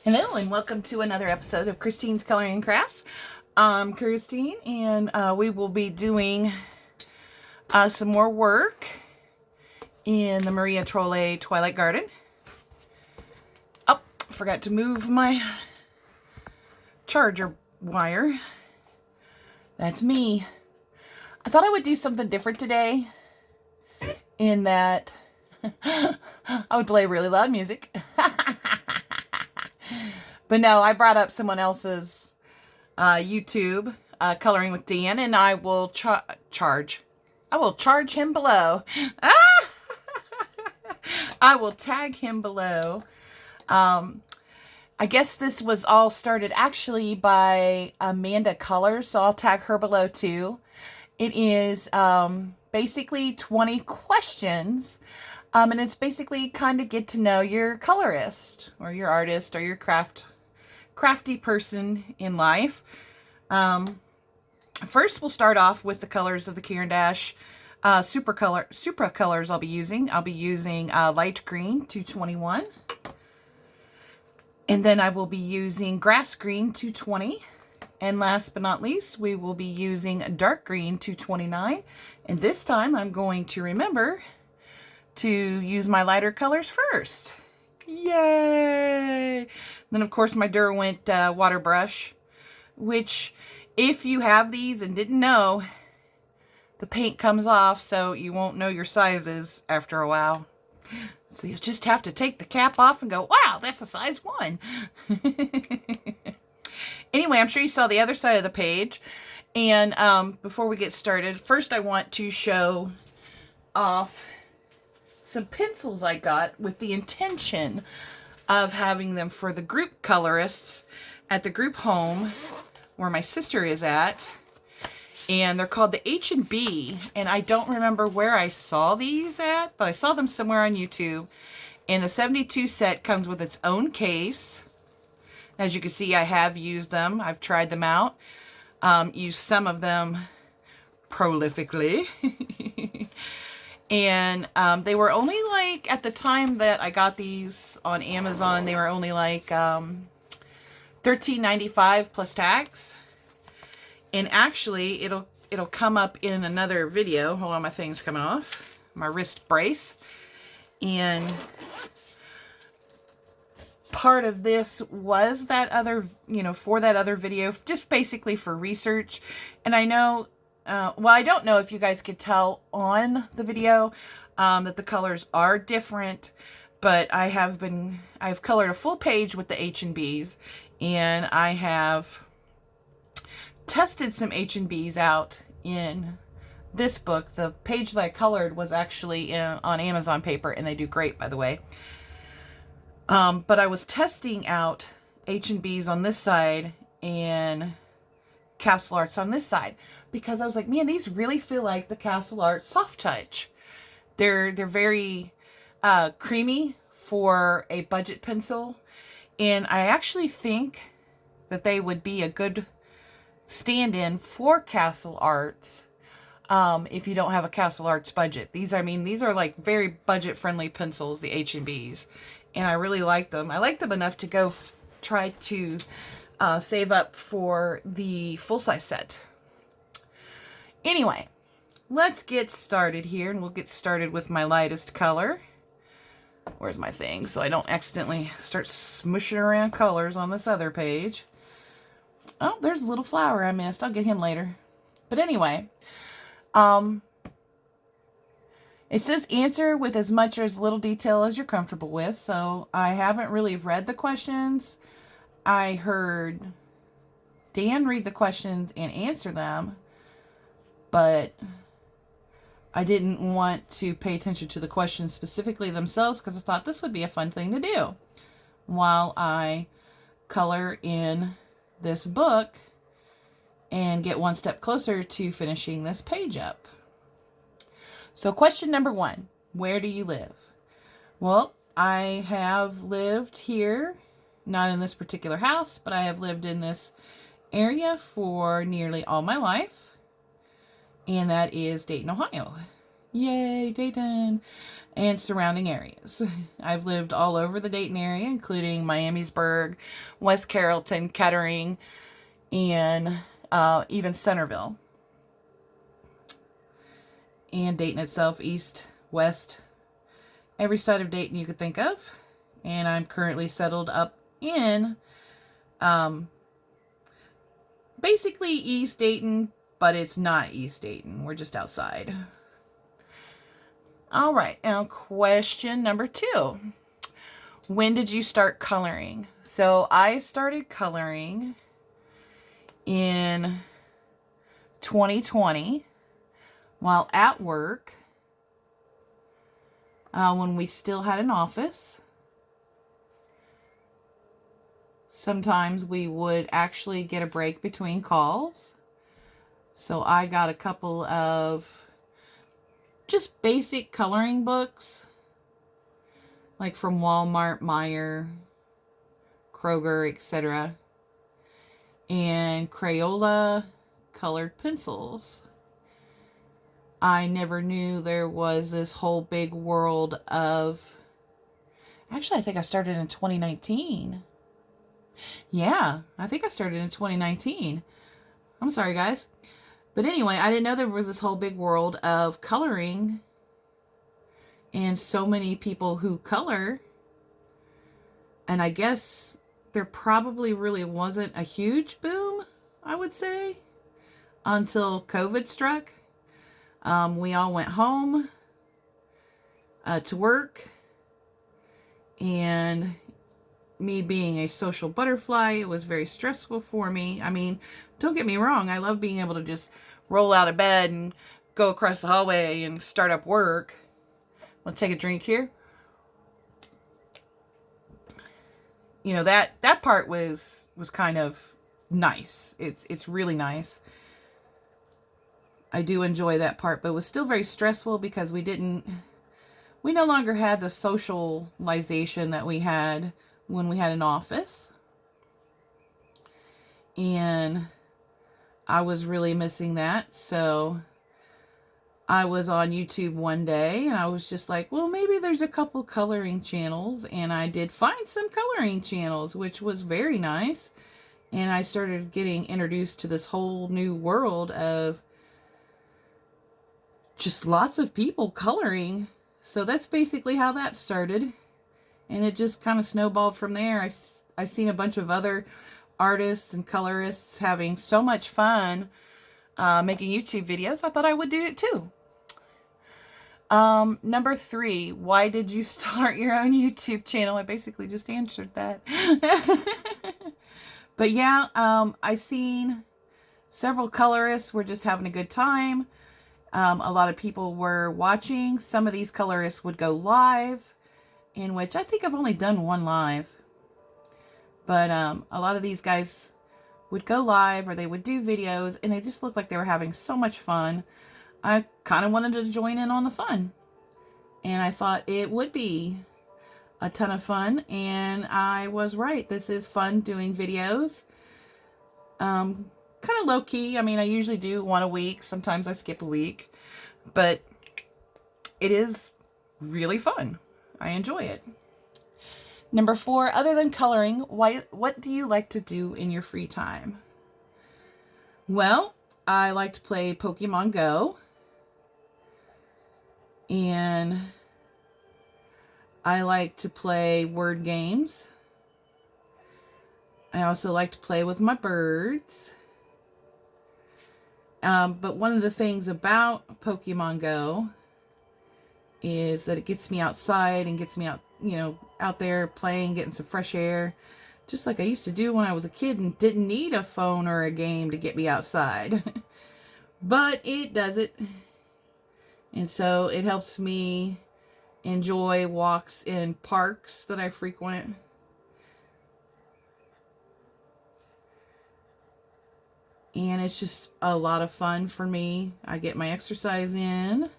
Hello and welcome to another episode of Christine's Coloring and Crafts. I'm Christine and we will be doing some more work in the Maria Trolle Twilight Garden. Oh, forgot to move my charger wire. That's me. I thought I would do something different today in that I would play really loud music. But no, I brought up someone else's YouTube, Coloring with Dan, and I will charge. I will charge him below. I will tag him below. I guess this was all started actually by Amanda Colors, so I'll tag her below too. It is basically 20 questions. And it's basically kind of get to know your colorist or your artist or your crafty person in life. First, we'll start off with the colors of the Caran D'ache Supracolors I'll be using. I'll be using light green 221. And then I will be using grass green 220. And last but not least, we will be using dark green 229. And this time I'm going to remember to use my lighter colors first. Yay! Then of course my Derwent water brush, which if you have these and didn't know, the paint comes off so you won't know your sizes after a while. So you'll just have to take the cap off and go, wow, that's a size 1. Anyway, I'm sure you saw the other side of the page. And before we get started, first I want to show off some pencils I got with the intention of having them for the group colorists at the group home where my sister is at. And they're called the H&B, and I don't remember where I saw these at, but I saw them somewhere on YouTube. And the 72 set comes with its own case. As you can see, I have used them. I've tried them out. Used some of them prolifically. And they were only like, at the time that I got these on Amazon, they were only like $13.95 plus tax. And actually, it'll come up in another video. Hold on, my thing's coming off. My wrist brace. And part of this was that other, for that other video, just basically for research. And I know, well, I don't know if you guys could tell on the video that the colors are different, but I've colored a full page with the H&Bs, and I have tested some H&Bs out in this book. The page that I colored was actually on Amazon paper, and they do great, by the way. But I was testing out H&Bs on this side and Castle Arts on this side, because I was like, man, these really feel like the Castle Arts Soft Touch. They're very creamy for a budget pencil, and I actually think that they would be a good stand-in for Castle Arts if you don't have a Castle Arts budget. These are like very budget-friendly pencils, the H&Bs, and I really like them. I like them enough to go try to save up for the full-size set. Anyway, let's get started here, and we'll get started with my lightest color. Where's my thing? So I don't accidentally start smushing around colors on this other page. Oh, there's a little flower I missed. I'll get him later. But anyway, it says answer with as much or as little detail as you're comfortable with. So I haven't really read the questions. I heard Dan read the questions and answer them, but I didn't want to pay attention to the questions specifically themselves because I thought this would be a fun thing to do while I color in this book and get one step closer to finishing this page up. So question number 1, where do you live? Well, I have lived here, not in this particular house, but I have lived in this area for nearly all my life, and that is Dayton, Ohio. Yay, Dayton! And surrounding areas. I've lived all over the Dayton area, including Miamisburg, West Carrollton, Kettering, and even Centerville. And Dayton itself, east, west, every side of Dayton you could think of. And I'm currently settled up in basically East Dayton, but it's not East Dayton. We're just outside. All right, now question number 2. When did you start coloring? So I started coloring in 2020 while at work, when we still had an office. Sometimes we would actually get a break between calls. So I got a couple of just basic coloring books, like from Walmart, Meijer, Kroger, etc. And Crayola colored pencils. I never knew there was this whole big world of... Actually, I think I started in 2019. Yeah, I think I started in 2019. I'm sorry, guys. But anyway, I didn't know there was this whole big world of coloring and so many people who color. And I guess there probably really wasn't a huge boom, I would say, until COVID struck. We all went home to work, and me being a social butterfly, it was very stressful for me. I mean, don't get me wrong, I love being able to just roll out of bed and go across the hallway and start up work. I'll take a drink here. You know, that part was kind of nice. It's really nice. I do enjoy that part, but it was still very stressful because we no longer had the socialization that we had when we had an office. And I was really missing that. So I was on YouTube one day and I was just like, well, maybe there's a couple coloring channels. And I did find some coloring channels, which was very nice. And I started getting introduced to this whole new world of just lots of people coloring. So that's basically how that started. And it just kind of snowballed from there. I seen a bunch of other artists and colorists having so much fun making YouTube videos. I thought I would do it too. Number 3, why did you start your own YouTube channel? I basically just answered that. But yeah, I seen several colorists were just having a good time. A lot of people were watching. Some of these colorists would go live, in which I think I've only done one live. But a lot of these guys would go live or they would do videos and they just looked like they were having so much fun. I kind of wanted to join in on the fun. And I thought it would be a ton of fun. And I was right. This is fun doing videos. Kind of low key. I mean, I usually do one a week. Sometimes I skip a week. But it is really fun. I enjoy it. Number 4, other than coloring, what do you like to do in your free time? Well, I like to play Pokemon Go. And I like to play word games. I also like to play with my birds. But one of the things about Pokemon Go is that it gets me outside and gets me out, out there playing, getting some fresh air, just like I used to do when I was a kid and didn't need a phone or a game to get me outside. But it does it. And so it helps me enjoy walks in parks that I frequent. And it's just a lot of fun for me. I get my exercise in,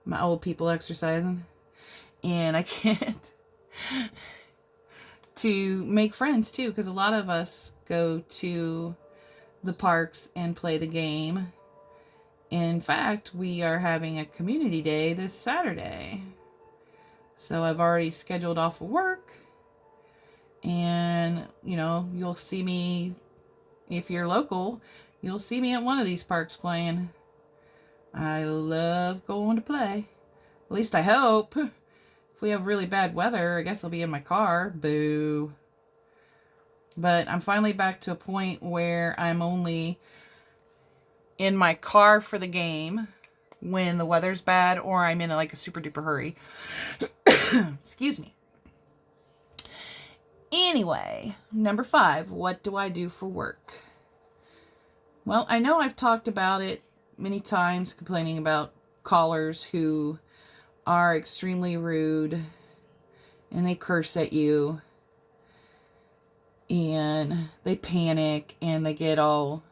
my old people exercising, and I get to make friends too, because a lot of us go to the parks and play the game. In fact, we are having a community day this Saturday. So I've already scheduled off of work. And, you know, you'll see me, if you're local, you'll see me at one of these parks playing. I love going to play. At least I hope. If we have really bad weather, I guess I'll be in my car. Boo. But I'm finally back to a point where I'm only in my car for the game when the weather's bad or I'm in like a super duper hurry. Excuse me. Anyway, number 5, what do I do for work? Well, I know I've talked about it many times, complaining about callers who are extremely rude and they curse at you and they panic and they get all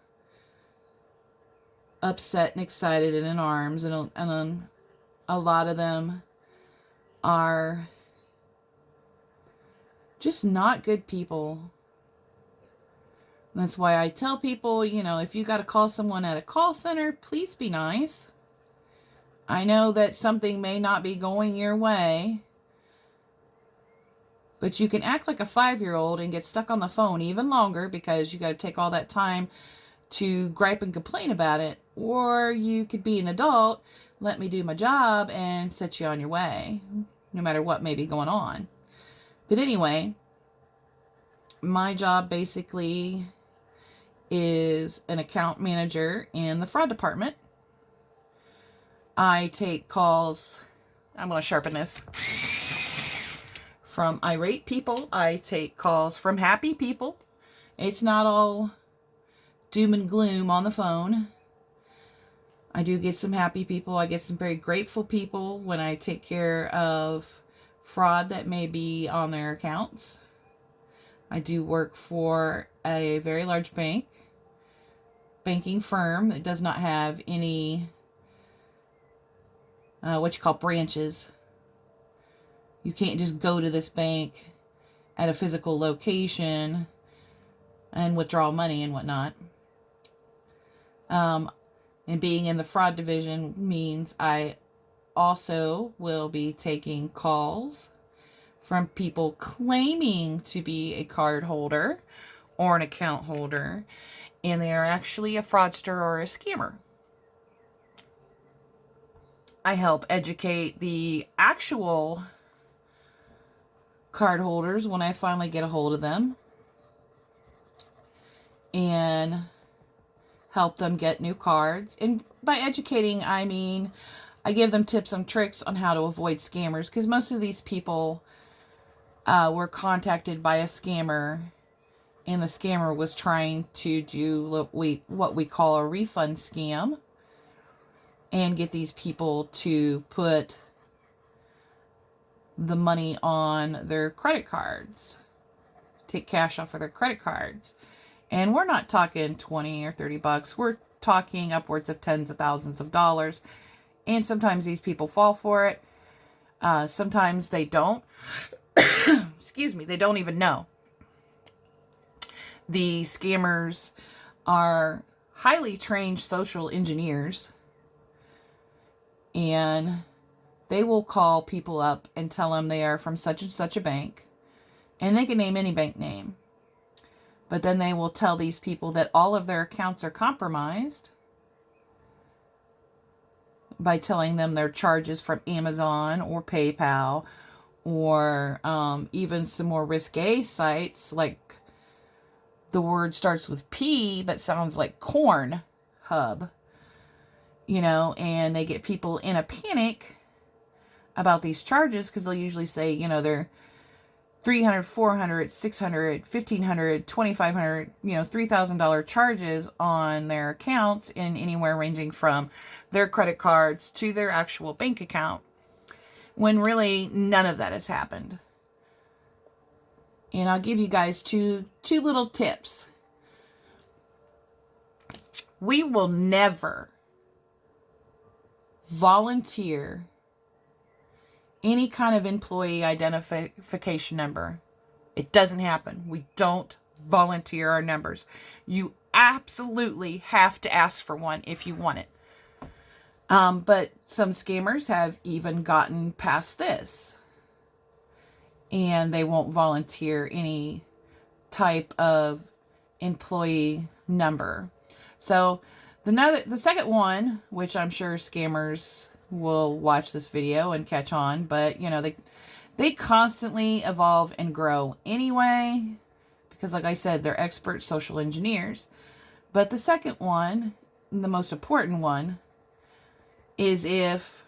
upset and excited and in arms, and a lot of them are just not good people. That's why I tell people, you know, if you got to call someone at a call center, please be nice. I know that something may not be going your way, but you can act like a 5-year-old and get stuck on the phone even longer because you got to take all that time to gripe and complain about it. Or you could be an adult, let me do my job, and set you on your way, no matter what may be going on. But anyway, my job basically is an account manager in the fraud department. I take calls, I'm going to sharpen this, from irate people. I take calls from happy people. It's not all doom and gloom on the phone. I do get some happy people. I get some very grateful people when I take care of fraud that may be on their accounts. I do work for a very large banking firm that does not have any what you call branches. You can't just go to this bank at a physical location and withdraw money and whatnot. And being in the fraud division means I also will be taking calls from people claiming to be a card holder or an account holder, and they are actually a fraudster or a scammer. I help educate the actual card holders when I finally get a hold of them and help them get new cards. And by educating, I mean I give them tips and tricks on how to avoid scammers, because most of these people were contacted by a scammer, and the scammer was trying to do what we call a refund scam and get these people to put the money on their credit cards, take cash off of their credit cards. And we're not talking 20 or 30 bucks. We're talking upwards of tens of thousands of dollars. And sometimes these people fall for it. Sometimes they don't. Excuse me, they don't even know. The scammers are highly trained social engineers. And they will call people up and tell them they are from such and such a bank. And they can name any bank name. But then they will tell these people that all of their accounts are compromised by telling them their charges from Amazon or PayPal, or even some more risque sites like the word starts with P but sounds like corn hub. You know, and they get people in a panic about these charges because they'll usually say, you know, they're $300, $400, $600, $1,500, $2,500, you know, $3,000 charges on their accounts, in anywhere ranging from their credit cards to their actual bank account, when really none of that has happened. And I'll give you guys two little tips. We will never volunteer any kind of employee identification number. It doesn't happen. We don't volunteer our numbers. You absolutely have to ask for one if you want it. But some scammers have even gotten past this, and they won't volunteer any type of employee number. So the second one, which I'm sure scammers will watch this video and catch on, but they constantly evolve and grow anyway, because like I said, they're expert social engineers. But the second one, the most important one, is if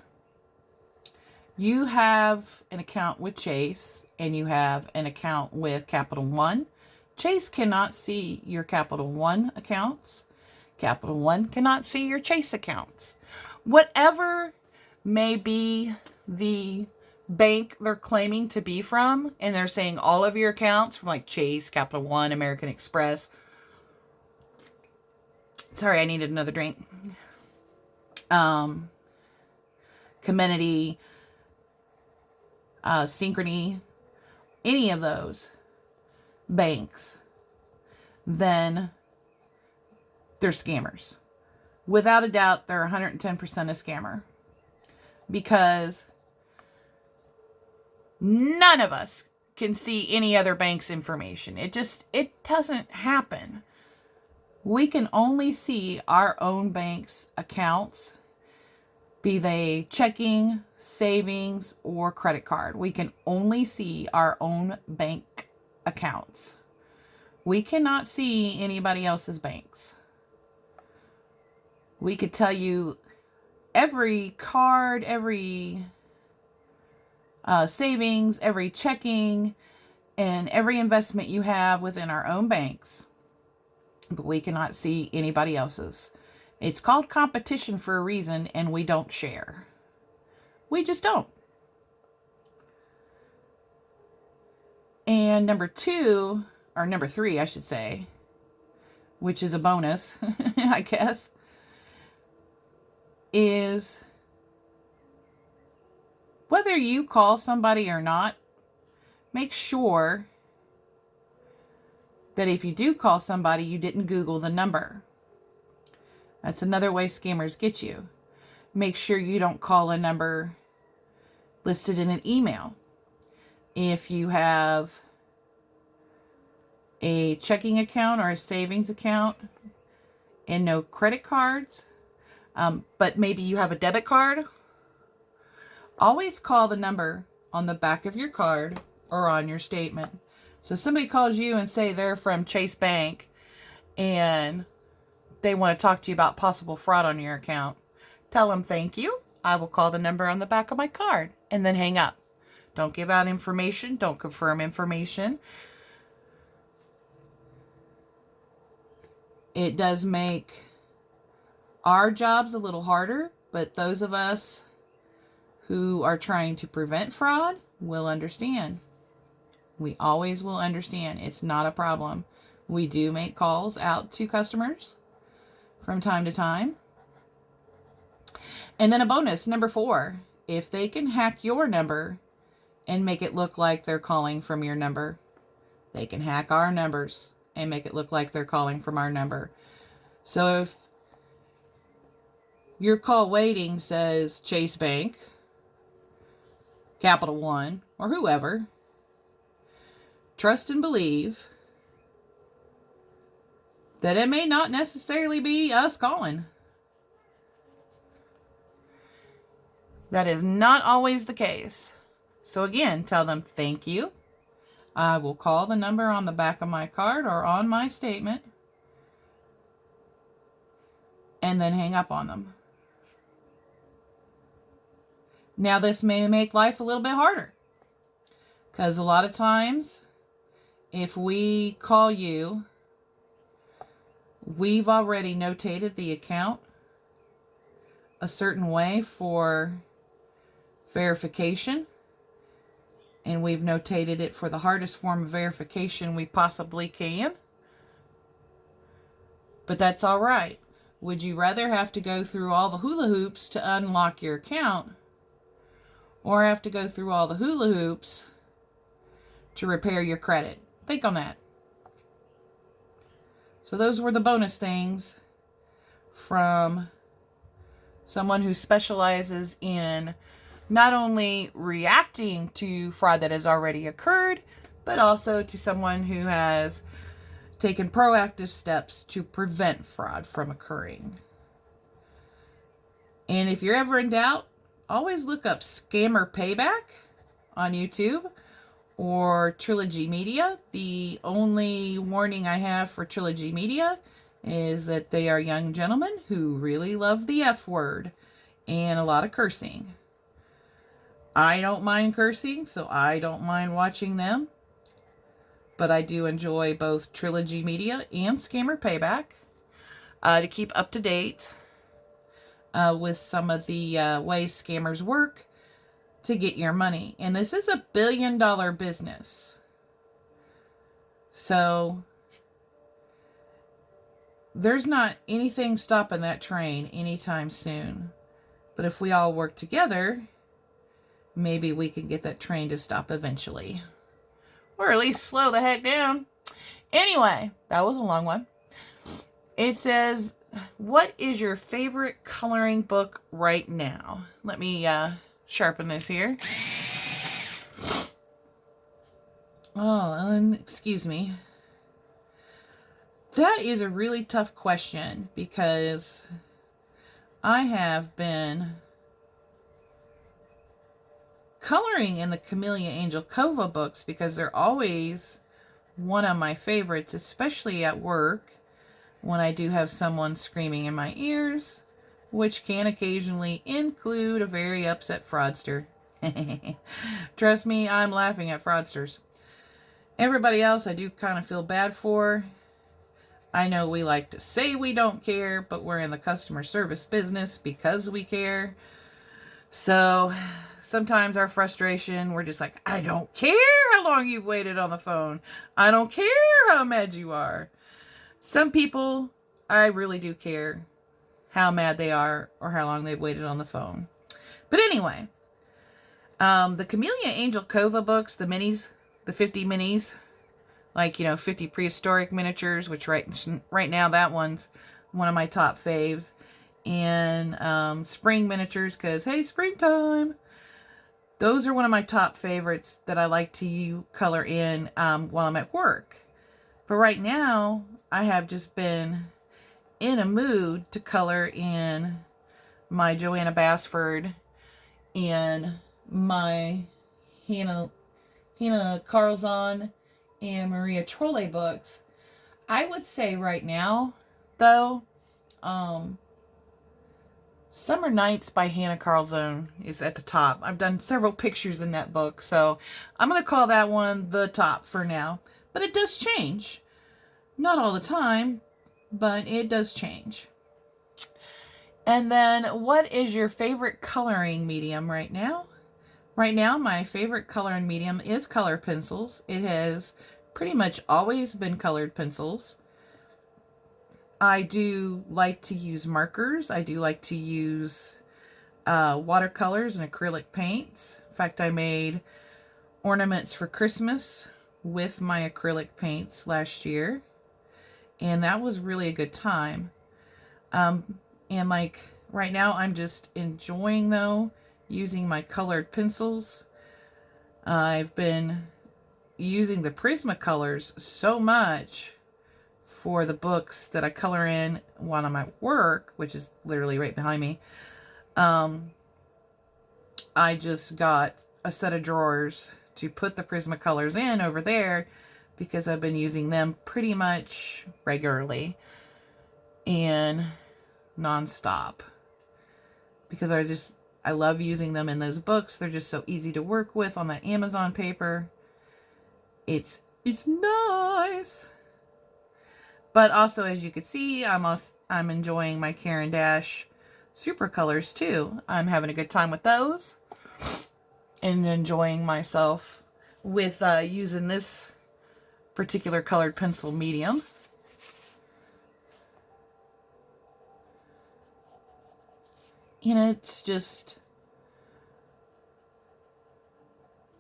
you have an account with Chase and you have an account with Capital One, Chase cannot see your Capital One accounts. Capital One cannot see your Chase accounts. Whatever may be the bank they're claiming to be from, and they're saying all of your accounts from like Chase, Capital One, American Express. Sorry, I needed another drink. Comenity, Synchrony, any of those banks, then they're scammers. Without a doubt, they're 110% a scammer, because none of us can see any other bank's information. It doesn't happen. We can only see our own bank's accounts, be they checking, savings, or credit card. We can only see our own bank accounts. We cannot see anybody else's banks. We could tell you every card, every savings, every checking, and every investment you have within our own banks, but we cannot see anybody else's. It's called competition for a reason, and we don't share. We just don't. And number three, I should say, which is a bonus, I guess, is whether you call somebody or not, make sure that if you do call somebody, you didn't Google the number. That's another way scammers get you. Make sure you don't call a number listed in an email. If you have a checking account or a savings account and no credit cards, but maybe you have a debit card, always call the number on the back of your card or on your statement. So somebody calls you and say they're from Chase Bank and they want to talk to you about possible fraud on your account. Tell them, thank you. I will call the number on the back of my card, and then hang up. Don't give out information. Don't confirm information. It does make our jobs a little harder, but those of us who are trying to prevent fraud will understand. We always will understand. It's not a problem. We do make calls out to customers from time to time. And then a bonus, number 4, if they can hack your number and make it look like they're calling from your number, they can hack our numbers and make it look like they're calling from our number. So if your call waiting says Chase Bank, Capital One, or whoever, trust and believe that it may not necessarily be us calling. That is not always the case. So again, tell them thank you. I will call the number on the back of my card or on my statement, and then hang up on them. Now this may make life a little bit harder, because a lot of times if we call you, we've already notated the account a certain way for verification, and we've notated it for the hardest form of verification we possibly can. But that's all right. Would you rather have to go through all the hula hoops to unlock your account, or have to go through all the hula hoops to repair your credit? Think on that. So those were the bonus things from someone who specializes in not only reacting to fraud that has already occurred, but also to someone who has taken proactive steps to prevent fraud from occurring. And if you're ever in doubt, always look up Scammer Payback on YouTube or Trilogy Media. The only warning I have for Trilogy Media is that they are young gentlemen who really love the F word and a lot of cursing. I don't mind cursing, so I don't mind watching them. But I do enjoy both Trilogy Media and Scammer Payback to keep up to date with some of the ways scammers work to get your money. And this is $1 billion business. So there's not anything stopping that train anytime soon. But if we all work together, maybe we can get that train to stop eventually. Or at least slow the heck down. Anyway, that was a long one. It says, what is your favorite coloring book right now? Let me sharpen this here. Oh, excuse me. That is a really tough question because I have been coloring in the Camellia Angel Cova books because they're always one of my favorites, especially at work when I do have someone screaming in my ears, which can occasionally include a very upset fraudster. Trust me, I'm laughing at fraudsters. Everybody else I do kind of feel bad for. I know we like to say we don't care, but we're in the customer service business because we care. So sometimes our frustration, we're just like, I don't care how long you've waited on the phone. I don't care how mad you are. Some people, I really do care how mad they are or how long they've waited on the phone. But anyway, the Camellia Angel Cova books, the minis, the 50 minis, like, 50 prehistoric miniatures, which right now that one's one of my top faves. And spring miniatures, because, hey, springtime. Those are one of my top favorites that I like to color in while I'm at work. But right now, I have just been in a mood to color in my Joanna Basford and my Hannah Carlzon and Maria Trolle books. I would say right now, though, Summer Nights by Hannah Carlzon is at the top. I've done several pictures in that book, so I'm going to call that one the top for now. But it does change. Not all the time, but it does change. And then, what is your favorite coloring medium right now? Right now, my favorite coloring medium is color pencils. It has pretty much always been colored pencils. I do like to use markers. I do like to use watercolors and acrylic paints. In fact, I made ornaments for Christmas with my acrylic paints last year. And that was really a good time. And like right now, I'm just enjoying, though, using my colored pencils. I've been using the Prismacolors so much for the books that I color in while I'm at work, which is literally right behind me. I just got a set of drawers to put the Prismacolors in over there because I've been using them pretty much regularly and nonstop. Because I love using them in those books. They're just so easy to work with on that Amazon paper. It's nice. But also, as you can see, I'm enjoying my Caran D'ache Supracolors too. I'm having a good time with those. And enjoying myself with using this particular colored pencil medium. And it's just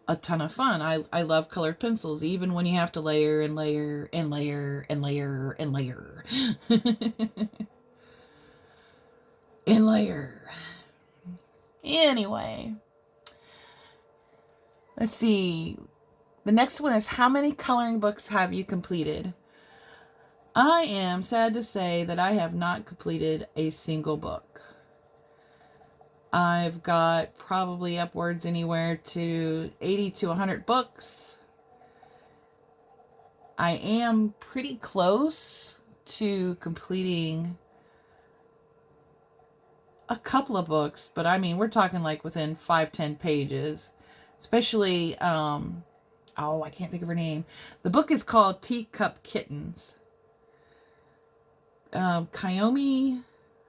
a ton of fun. I love colored pencils, even when you have to layer and layer and layer and layer and layer. inlayer. Anyway, let's see. The next one is, how many coloring books have you completed? I am sad to say that I have not completed a single book. I've got probably upwards anywhere to 80 to 100 books. I am pretty close to completing a couple of books, but I mean, we're talking like within 5-10 pages. Especially, oh, I can't think of her name. The book is called Teacup Kittens. Kayomi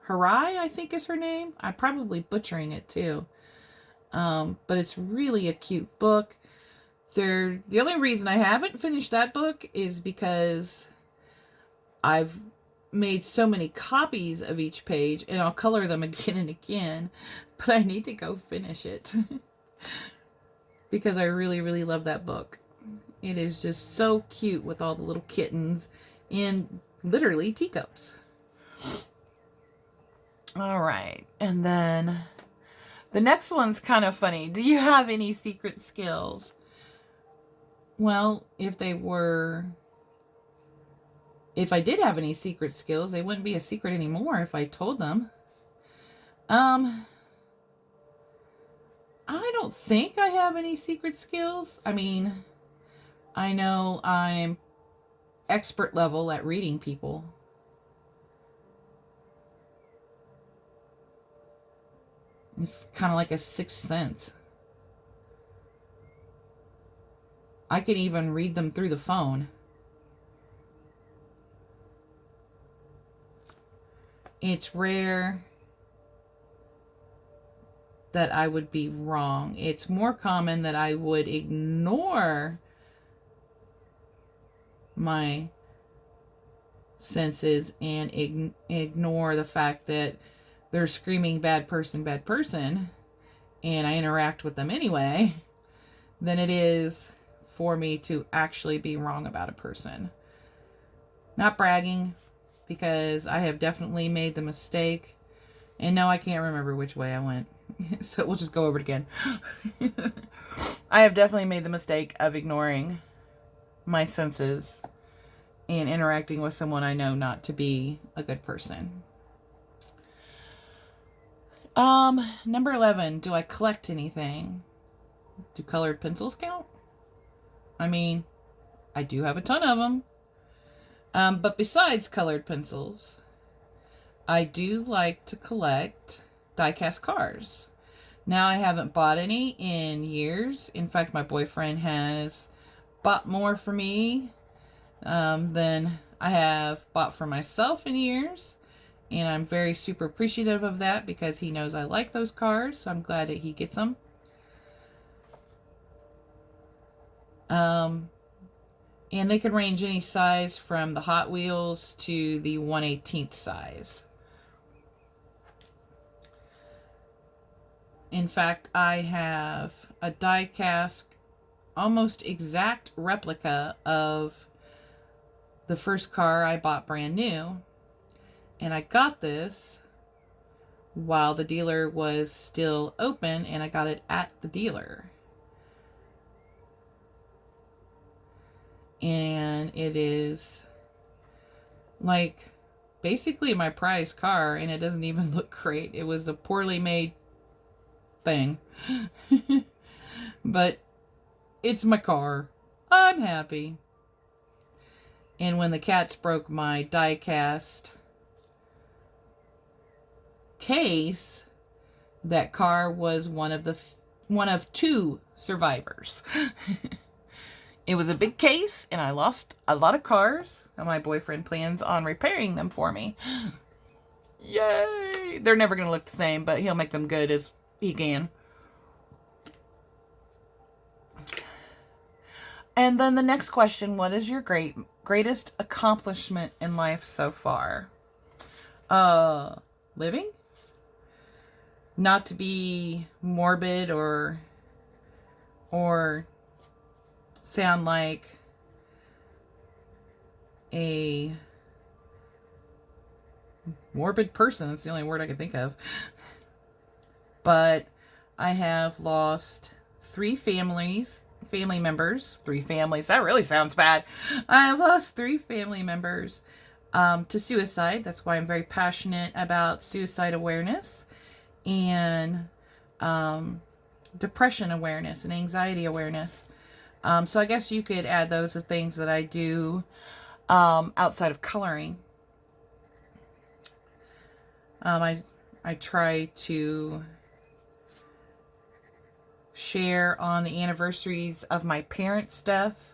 Harai, I think is her name. I'm probably butchering it too. But it's really a cute book. The only reason I haven't finished that book is because I've made so many copies of each page, and I'll color them again and again, but I need to go finish it because I really, really love that book. It is just so cute with all the little kittens in literally teacups. All right, and then the next one's kind of funny. Do you have any secret skills? Well, if I did have any secret skills, they wouldn't be a secret anymore if I told them. I don't think I have any secret skills. I mean, I know I'm expert level at reading people. It's kind of like a sixth sense. I can even read them through the phone. It's rare that I would be wrong. It's more common that I would ignore my senses and ignore the fact that they're screaming bad person, and I interact with them anyway, than it is for me to actually be wrong about a person. Not bragging, because I have definitely made the mistake. And no, I can't remember which way I went. So we'll just go over it again. I have definitely made the mistake of ignoring my senses and interacting with someone I know not to be a good person. Number 11, do I collect anything? Do colored pencils count? I mean, I do have a ton of them. But besides colored pencils, I do like to collect die-cast cars. Now, I haven't bought any in years. In fact, my boyfriend has bought more for me than I have bought for myself in years. And I'm very super appreciative of that because he knows I like those cars. So I'm glad that he gets them. And they can range any size from the Hot Wheels to the 1/18 size. In fact, I have a die-cast, almost exact replica of the first car I bought brand new. And I got this while the dealer was still open, and I got it at the dealer. And it is like basically my prized car, and it doesn't even look great. It was a poorly made thing. But it's my car. I'm happy. And when the cats broke my die-cast case, that car was one of two survivors. It was a big case, and I lost a lot of cars, and my boyfriend plans on repairing them for me. Yay! They're never going to look the same, but he'll make them good as he can. And then the next question, what is your greatest accomplishment in life so far? Living? Not to be morbid or sound like a morbid person. That's the only word I can think of. But I have lost family members. Three families. That really sounds bad. I have lost 3 family members to suicide. That's why I'm very passionate about suicide awareness and depression awareness and anxiety awareness. So I guess you could add those as things that I do outside of coloring. I try to share on the anniversaries of my parents' deaths,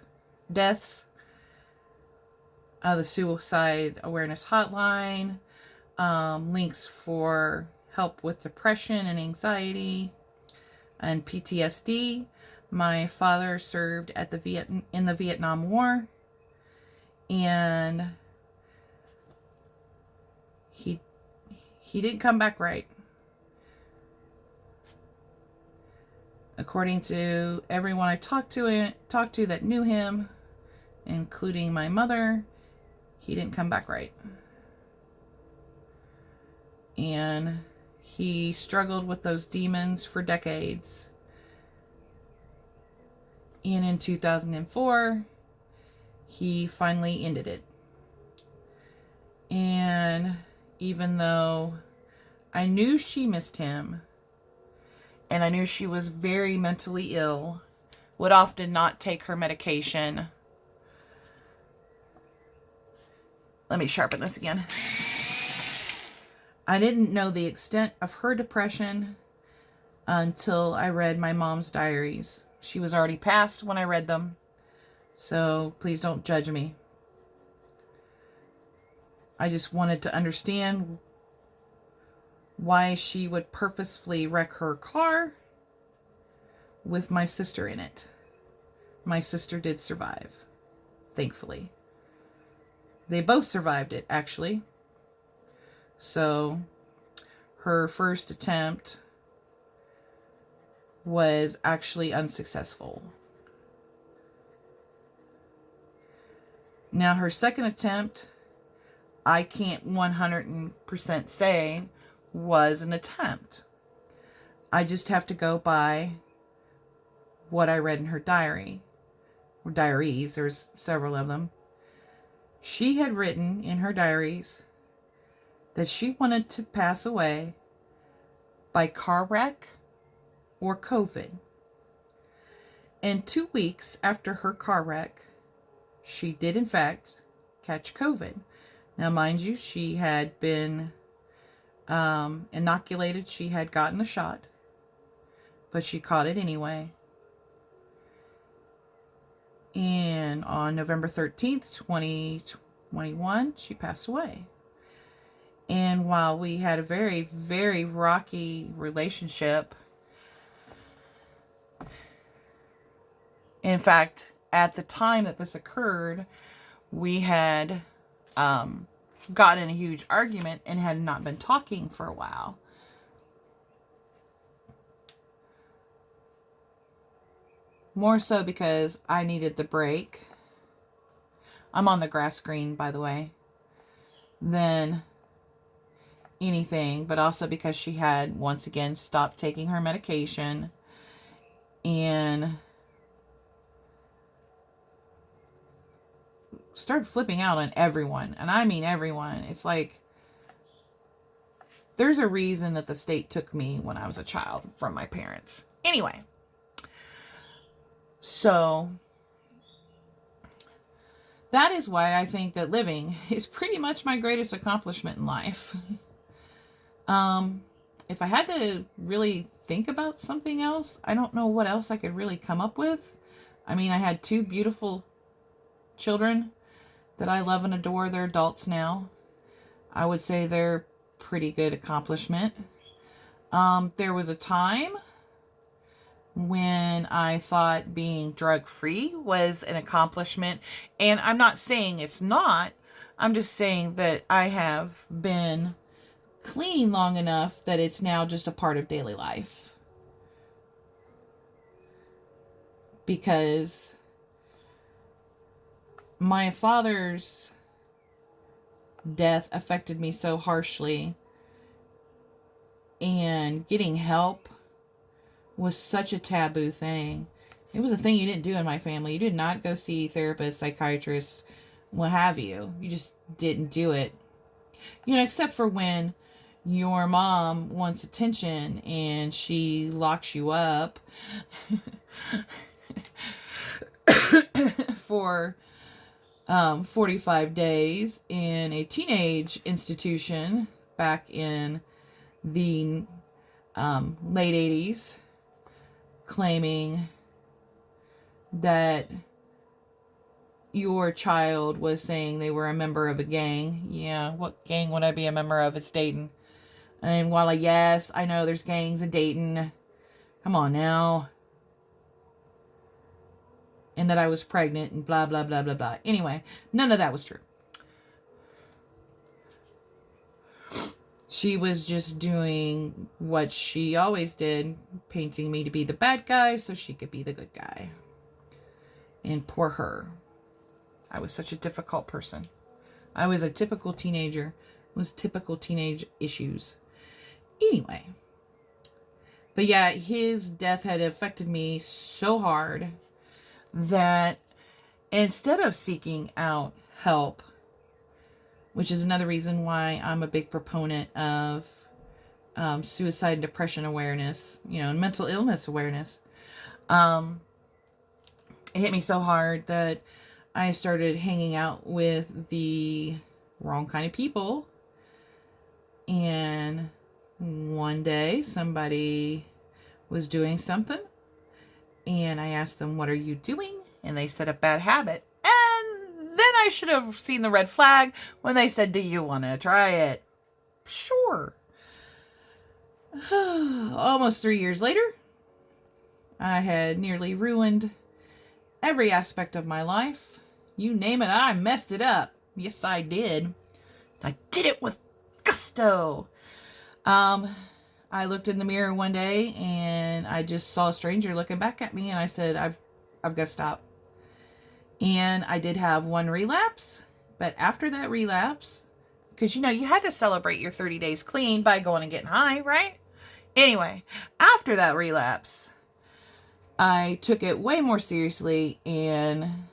the suicide awareness hotline, links for help with depression and anxiety and PTSD. My father served at in the Vietnam War, and he didn't come back right. According to everyone I talked to that knew him, including my mother, he didn't come back right. And he struggled with those demons for decades. And in 2004, he finally ended it. And even though I knew she missed him, and I knew she was very mentally ill, would often not take her medication. Let me sharpen this again. I didn't know the extent of her depression until I read my mom's diaries. She was already passed when I read them, so please don't judge me. I just wanted to understand why she would purposefully wreck her car with my sister in it. My sister did survive, thankfully. They both survived it, actually. So her first attempt was actually unsuccessful. Now her second attempt, I can't 100% say was an attempt. I just have to go by what I read in her diary, or diaries. There's several of them. She had written in her diaries that she wanted to pass away by car wreck or COVID. And 2 weeks after her car wreck, she did in fact catch COVID. Now, mind you, she had been inoculated. She had gotten a shot, but she caught it anyway. And on November 13th, 2021, she passed away. And while we had a very, very rocky relationship, in fact, at the time that this occurred, we had gotten in a huge argument and had not been talking for a while. More so because I needed the break. I'm on the grass screen, by the way, than anything, but also because she had once again stopped taking her medication and started flipping out on everyone. And I mean everyone. It's like, there's a reason that the state took me when I was a child from my parents. Anyway, so that is why I think that living is pretty much my greatest accomplishment in life. If I had to really think about something else, I don't know what else I could really come up with. I mean, I had 2 beautiful children that I love and adore. They're adults now. I would say they're pretty good accomplishment. There was a time when I thought being drug-free was an accomplishment, and I'm not saying it's not. I'm just saying that I have been clean long enough that it's now just a part of daily life. Because my father's death affected me so harshly, and getting help was such a taboo thing. It was a thing you didn't do in my family. You did not go see therapists, psychiatrists, what have you. You just didn't do it. You know, except for when your mom wants attention and she locks you up for 45 days in a teenage institution back in the late 80s, claiming that your child was saying they were a member of a gang. Yeah, what gang would I be a member of? It's Dayton. And while yes, I know there's gangs in Dayton. Come on now. And that I was pregnant and blah, blah, blah, blah, blah. Anyway, none of that was true. She was just doing what she always did, painting me to be the bad guy so she could be the good guy. And poor her. I was such a difficult person. I was a typical teenager. It was typical teenage issues. Anyway. But yeah, his death had affected me so hard that instead of seeking out help, which is another reason why I'm a big proponent of suicide and depression awareness, you know, and mental illness awareness, it hit me so hard that I started hanging out with the wrong kind of people. And one day somebody was doing something and I asked them, "What are you doing?" And they said, "A bad habit." And then I should have seen the red flag when they said, "Do you want to try it?" Sure. Almost 3 years later, I had nearly ruined every aspect of my life. You name it, I messed it up. Yes, I did. I did it with gusto. I looked in the mirror one day and I just saw a stranger looking back at me and I said, I've got to stop. And I did have one relapse, but after that relapse, because you know, you had to celebrate your 30 days clean by going and getting high, right? Anyway, after that relapse, I took it way more seriously and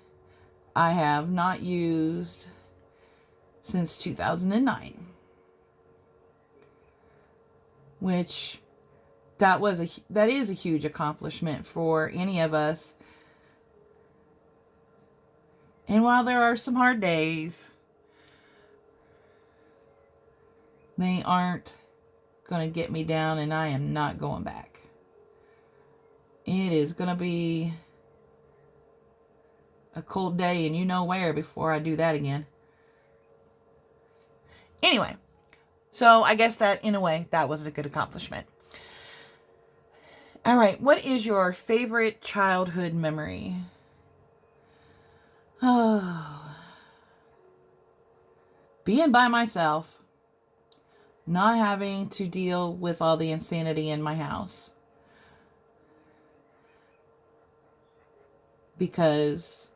I have not used since 2009. Which that is a huge accomplishment for any of us. And while there are some hard days, they aren't going to get me down and I am not going back. It is going to be a cold day and you know where before I do that again. Anyway, so I guess that in a way that was a good accomplishment. All right, what is your favorite childhood memory? Oh, being by myself, not having to deal with all the insanity in my house. Because,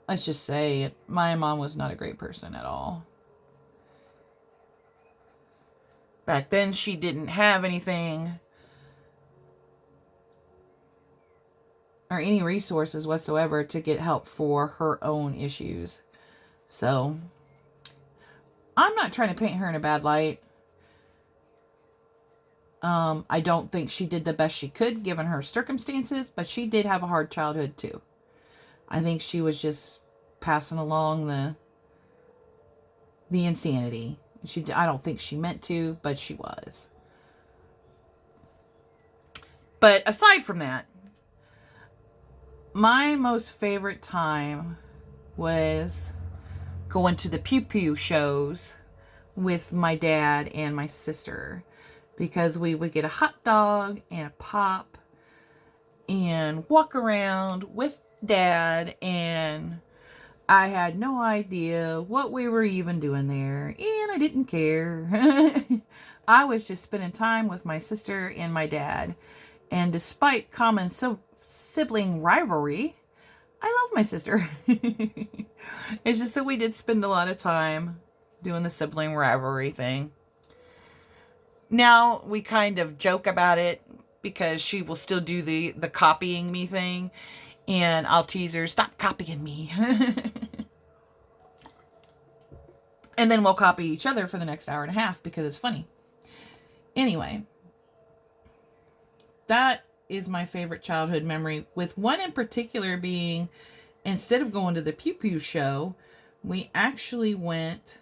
let's just say it, my mom was not a great person at all. Back then, she didn't have anything or any resources whatsoever to get help for her own issues. So, I'm not trying to paint her in a bad light. I don't think she did the best she could given her circumstances, but she did have a hard childhood too. I think she was just passing along the insanity. I don't think she meant to, but she was. But aside from that, my most favorite time was going to the Pew Pew shows with my dad and my sister, because we would get a hot dog and a pop and walk around with Dad, and I had no idea what we were even doing there, and I didn't care. I was just spending time with my sister and my dad, and despite common sibling rivalry, I love my sister. It's just that we did spend a lot of time doing the sibling rivalry thing. Now we kind of joke about it because she will still do the copying me thing, and I'll tease her, stop copying me. And then we'll copy each other for the next hour and a half because it's funny. Anyway, that is my favorite childhood memory, with one in particular being, instead of going to the Pew Pew show, we actually went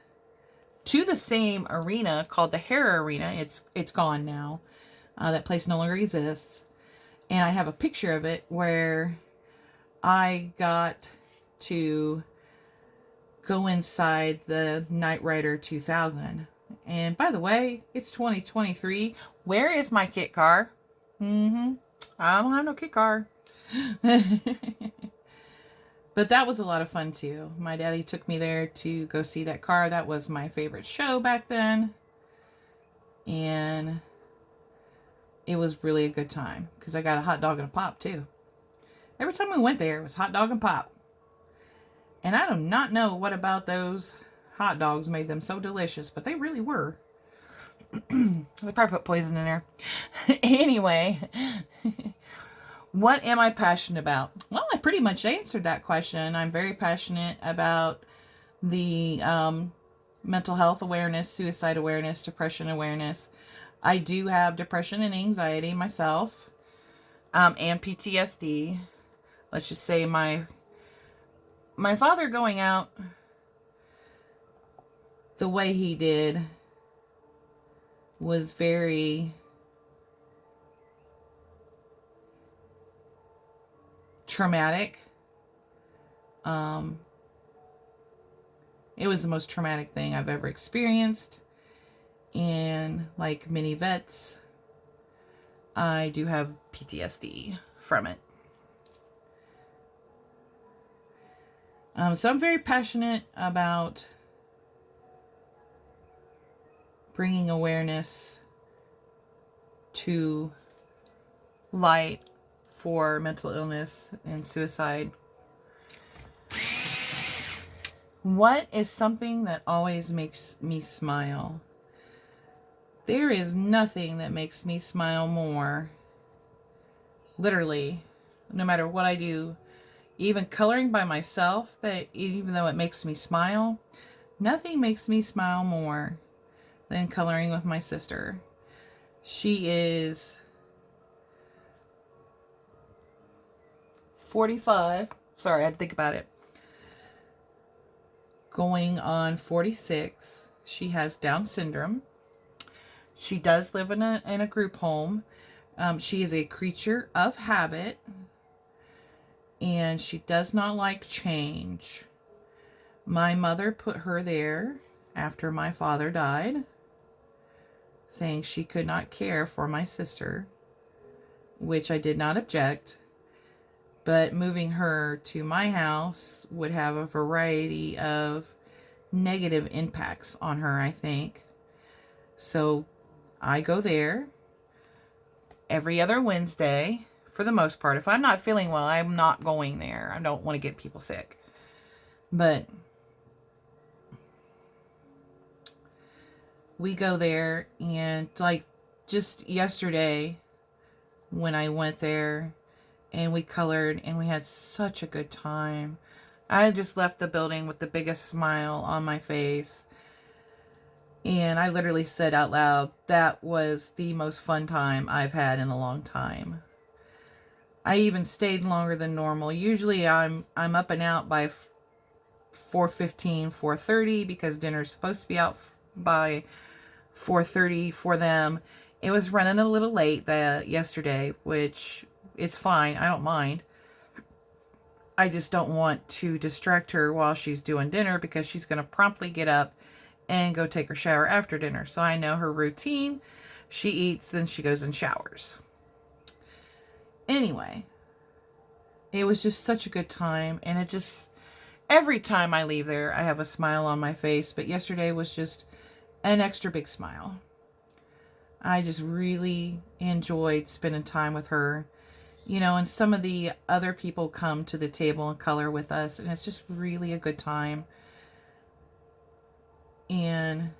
to the same arena called the Hare Arena. It's gone now. That place no longer exists. And I have a picture of it where I got to go inside the Knight Rider 2000. And by the way, it's 2023. Where is my kit car? I don't have no kit car. But that was a lot of fun too. My daddy took me there to go see that car. That was my favorite show back then. And it was really a good time because I got a hot dog and a pop too. Every time we went there, it was hot dog and pop. And I do not know what about those hot dogs made them so delicious, but they really were. They probably put poison in there. Anyway, what am I passionate about? Well, I pretty much answered that question. I'm very passionate about the mental health awareness, suicide awareness, depression awareness. I do have depression and anxiety myself, and PTSD. Let's just say my father going out the way he did was very traumatic. It was the most traumatic thing I've ever experienced. And like many vets, I do have PTSD from it. So I'm very passionate about bringing awareness to light for mental illness and suicide. What is something that always makes me smile? There is nothing that makes me smile more. Literally, no matter what I do, even coloring by myself, that even though it makes me smile, nothing makes me smile more than coloring with my sister. She is 45. Sorry, I had to think about it. Going on 46. She has Down syndrome. She does live in a group home. She is a creature of habit. And she does not like change. My mother put her there after my father died, saying she could not care for my sister, which I did not object. But moving her to my house would have a variety of negative impacts on her, I think. So I go there every other Wednesday. For the most part, if I'm not feeling well, I'm not going there. I don't want to get people sick. But we go there, and like just yesterday when I went there and we colored and we had such a good time. I just left the building with the biggest smile on my face. And I literally said out loud, that was the most fun time I've had in a long time. I even stayed longer than normal. Usually I'm up and out by 4:15, 4:30 because dinner's supposed to be out by 4:30 for them. It was running a little late yesterday, which is fine. I don't mind. I just don't want to distract her while she's doing dinner because she's going to promptly get up and go take her shower after dinner. So I know her routine. She eats, then she goes and showers. Anyway, it was just such a good time, and it just, every time I leave there, I have a smile on my face, but yesterday was just an extra big smile. I just really enjoyed spending time with her, you know, and some of the other people come to the table and color with us, and it's just really a good time. and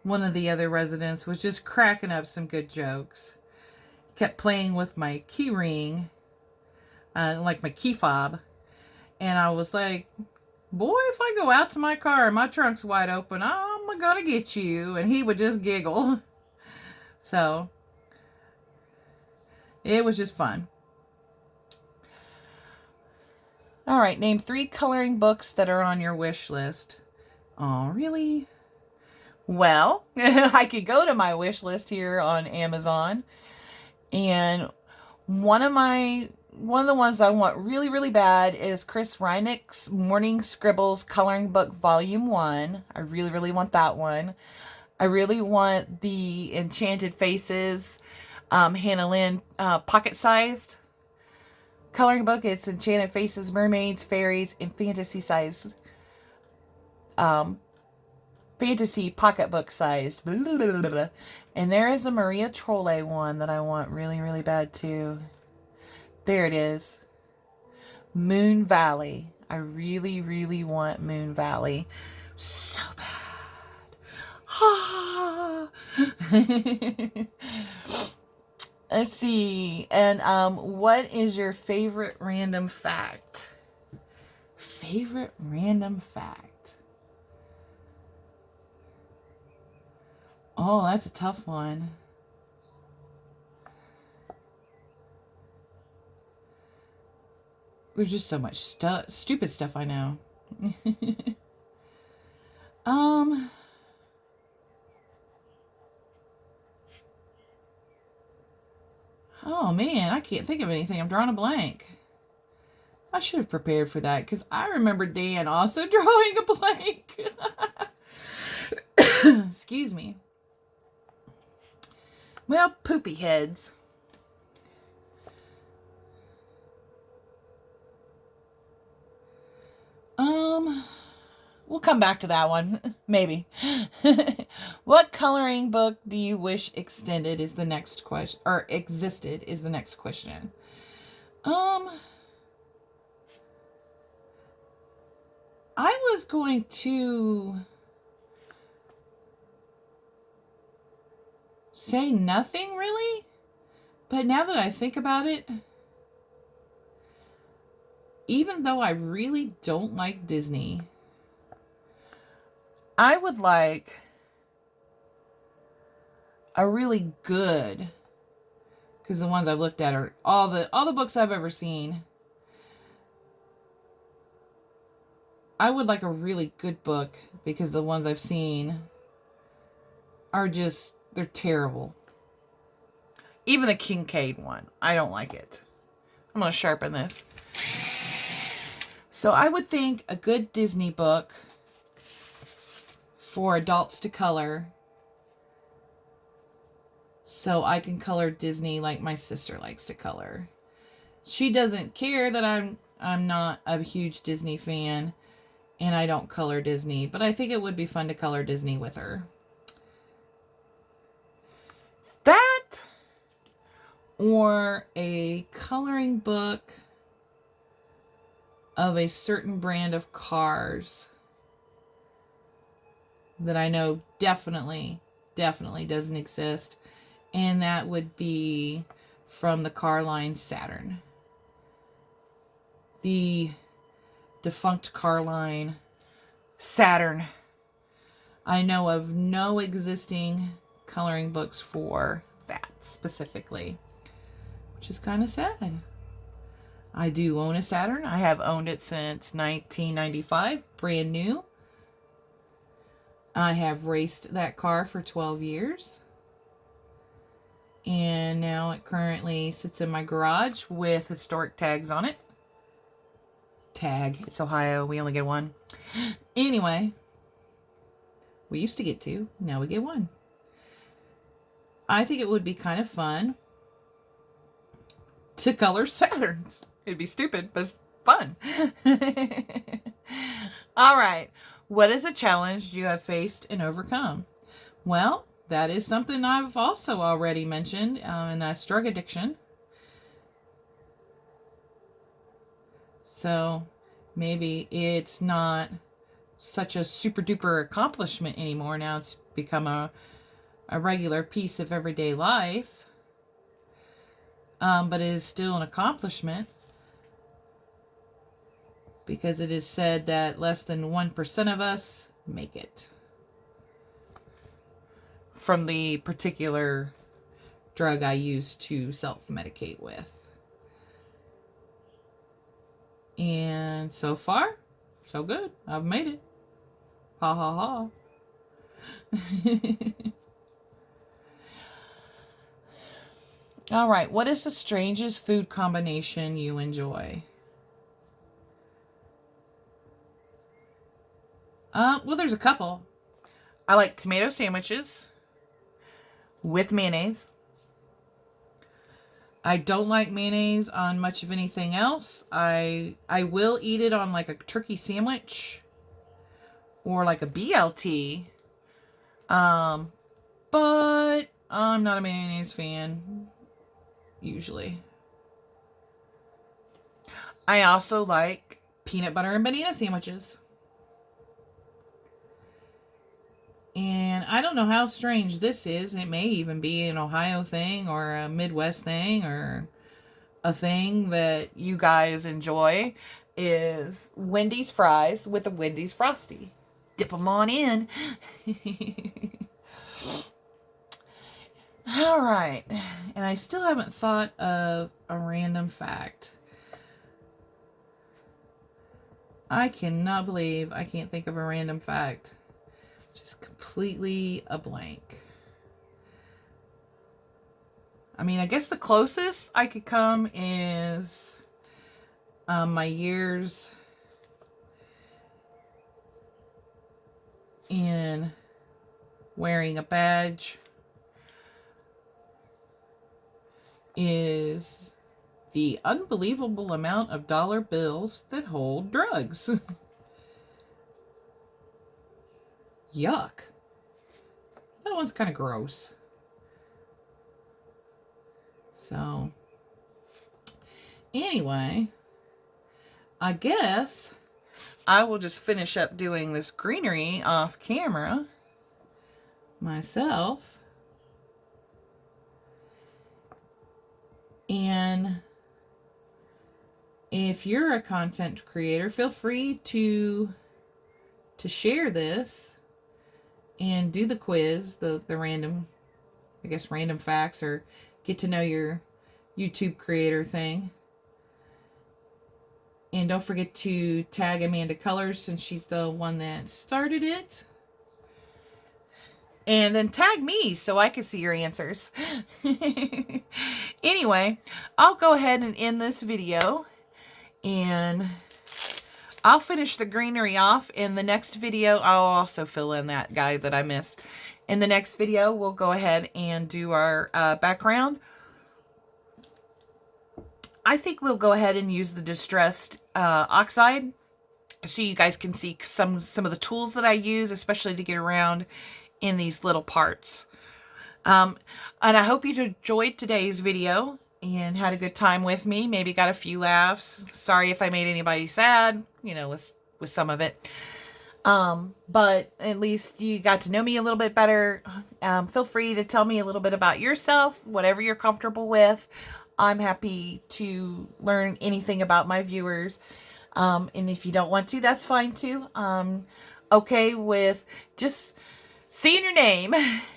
one of the other residents was just cracking up some good jokes. Kept playing with my key ring, like my key fob. And I was like, boy, if I go out to my car and my trunk's wide open, I'm gonna get you. And he would just giggle. So it was just fun. All right, name 3 coloring books that are on your wish list. Oh, really? Well, I could go to my wish list here on Amazon, and one of the ones I want really, really bad is Chris Reinick's Morning Scribbles Coloring Book Volume 1. I really, really want that one. I really want the Enchanted Faces Hannah Lynn pocket-sized coloring book. It's Enchanted Faces, Mermaids, Fairies, and fantasy-sized, fantasy pocketbook sized. And there is a Maria Trolle one that I want really, really bad too. There it is. Moon Valley. I really, really want Moon Valley. So bad. Ah. Let's see. And what is your favorite random fact? Favorite random fact. Oh, that's a tough one. There's just so much stupid stuff I know. Oh man, I can't think of anything. I'm drawing a blank. I should have prepared for that because I remember Dan also drawing a blank. Excuse me. Well, poopy heads. We'll come back to that one. Maybe. What coloring book do you wish extended is the next question, or existed is the next question. I was going to say nothing really, but now that I think about it, even though I really don't like Disney, I would like a really good, because the ones I've looked at are all the books I've ever seen. I would like a really good book because the ones I've seen are just, they're terrible. Even the Kincaid one, I don't like it. I'm going to sharpen this. So I would think a good Disney book for adults to color, so I can color Disney like my sister likes to color. She doesn't care that I'm not a huge Disney fan and I don't color Disney, but I think it would be fun to color Disney with her. It's that or a coloring book of a certain brand of cars that I know definitely doesn't exist, and that would be from the car line Saturn. The defunct car line Saturn. I know of no existing coloring books for that specifically, which is kind of sad. I do own a Saturn. I have owned it since 1995, brand new. I have raced that car for 12 years. And now it currently sits in my garage with historic tags on it. Tag. It's Ohio. We only get one. Anyway. We used to get two. Now we get one. I think it would be kind of fun to color Saturns. It'd be stupid, but it's fun. All right. What is a challenge you have faced and overcome? Well, that is something I've also already mentioned, and that's drug addiction. So maybe it's not such a super duper accomplishment anymore. Now it's become a regular piece of everyday life. But it is still an accomplishment because it is said that less than 1% of us make it from the particular drug I use to self-medicate with. And so far, so good. I've made it. Ha ha ha. All right. What is the strangest food combination you enjoy? Well, there's a couple. I like tomato sandwiches with mayonnaise. I don't like mayonnaise on much of anything else. I will eat it on like a turkey sandwich or like a BLT. But I'm not a mayonnaise fan usually. I also like peanut butter and banana sandwiches. And I don't know how strange this is. It may even be an Ohio thing or a Midwest thing or a thing that you guys enjoy is Wendy's fries with a Wendy's Frosty. Dip them on in. All right. And I still haven't thought of a random fact. I cannot believe I can't think of a random fact. Just completely a blank. I mean, I guess the closest I could come is my years in wearing a badge is the unbelievable amount of dollar bills that hold drugs. Yuck. That one's kind of gross. So, anyway, I guess I will just finish up doing this greenery off camera myself. And if you're a content creator, feel free to share this and do the quiz, the random, I guess, random facts, or get to know your YouTube creator thing. And don't forget to tag Amanda Colors since she's the one that started it. And then tag me so I can see your answers. Anyway, I'll go ahead and end this video. And I'll finish the greenery off. In the next video, I'll also fill in that guy that I missed. In the next video, we'll go ahead and do our background. I think we'll go ahead and use the distressed oxide so you guys can see some of the tools that I use, especially to get around in these little parts. And I hope you enjoyed today's video and had a good time with me. Maybe got a few laughs. Sorry if I made anybody sad, you know, with some of it. But at least you got to know me a little bit better. Feel free to tell me a little bit about yourself, whatever you're comfortable with. I'm happy to learn anything about my viewers. And if you don't want to, that's fine too. Okay with just seeing your name.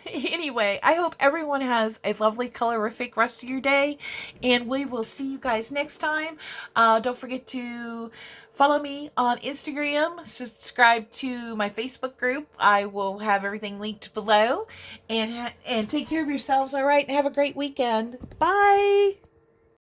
Anyway, I hope everyone has a lovely, colorific rest of your day. And we will see you guys next time. Don't forget to follow me on Instagram. Subscribe to my Facebook group. I will have everything linked below. And take care of yourselves, all right? And have a great weekend. Bye!